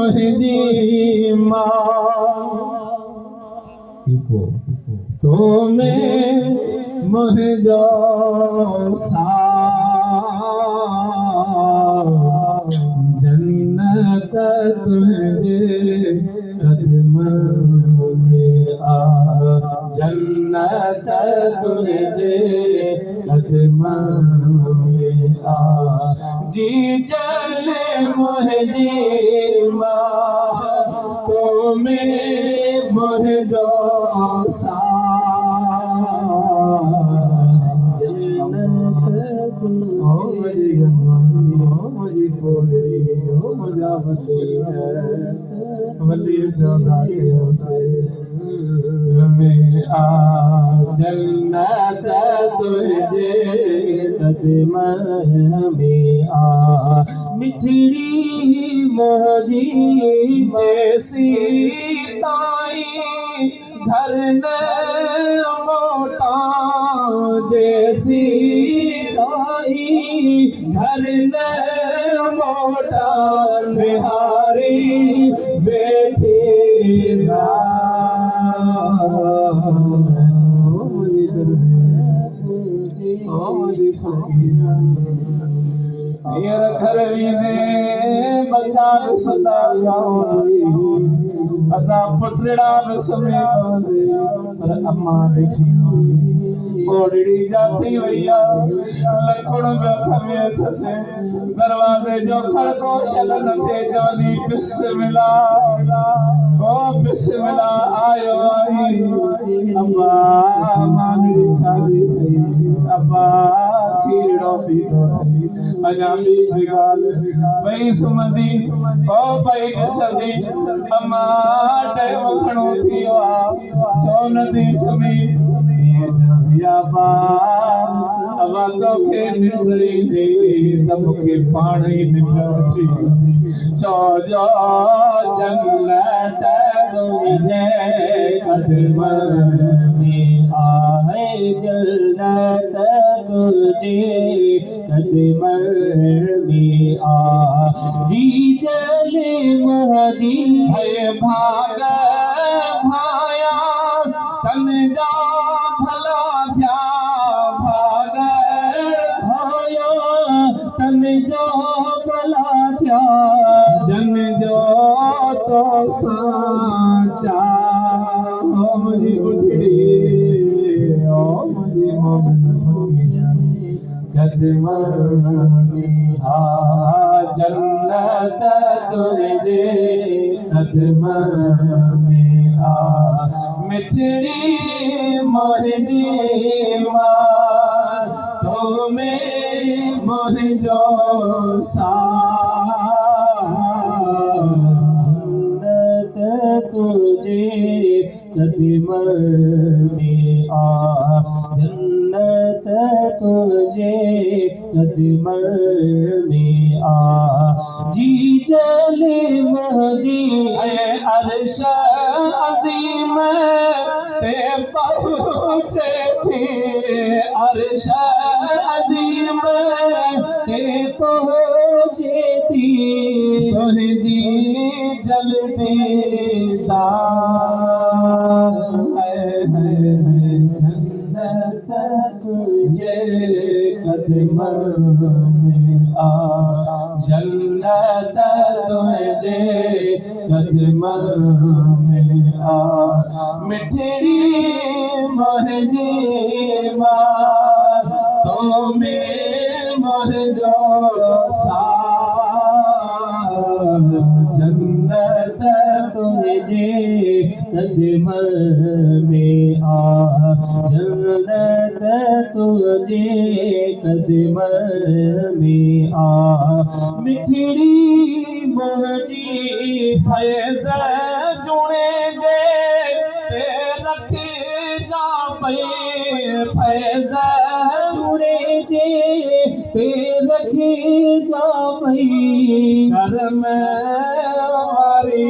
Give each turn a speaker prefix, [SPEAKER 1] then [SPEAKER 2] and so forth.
[SPEAKER 1] मुझी माँ तो में मुझो सा जन्नत तुझे कदमों में आ जन्नत तुझे कदमों में आ जी चले मुझी माँ तो में मुझो सा जन्नत मुझी बोली हो मजा बली है वली चौधा के उसे में आ जन्नत तुझे कदमों में आ मिठड़ी मोजी जैसी ताई घर न मोटा जैसी ताई घर न मोटा बिहारी बैठी घर बचान सदा अदा पुतड़ा समय पर अम्मा बैठी ओड़ी जाती भैया लखण में फसे दरवाजे जो खड़को शलन थे जानी बिस्मिल्लाह ओ बिस्मिल्लाह आयो आई अब्बा मांगड़ी खादी थी अब्बा खीरो पीतो थी अजामी बिगाल भई सुमंदी ओ भई सदी अम्मा टाइम खणो थी वा छो नदी समी या बा अवादो के निकली दे तब के पानी निकलती चो जो जन्नत तुझे कदमों में आए जन्नत तुझे कदमों में आ जी चले महजी है भाग भाया तन जा भला क्या भाग भाया तन जो भला क्या जन जो तो साचा हो मुझे उठड़ी ओ मुझे मोहन कदमों में आ जन्नत तुझे कदमों में आ मिठड़ी मुझी माँ तो में मुझो सा जन्नत तुझे कदमों में आ जन्नत तुझे कदमों में आ जी चले मुझी अर्श अज़ीम ते पहुँचे थे अर्श अज़ीम ते पहुँचे थी तुझी जल्दी जन्नत तुझे कदमों में आ जन्नत तुझे कदमों में आ मिठड़ी मुझी माँ तो में मुझो सा जन्नत तुझे कदमों में आ जन्नत तुझे कदमों में आ मिठड़ी मुझी फैज़ जुड़े जे ते रख जा पई फैज़ जुड़े जे ते रख जा पई घर में वारी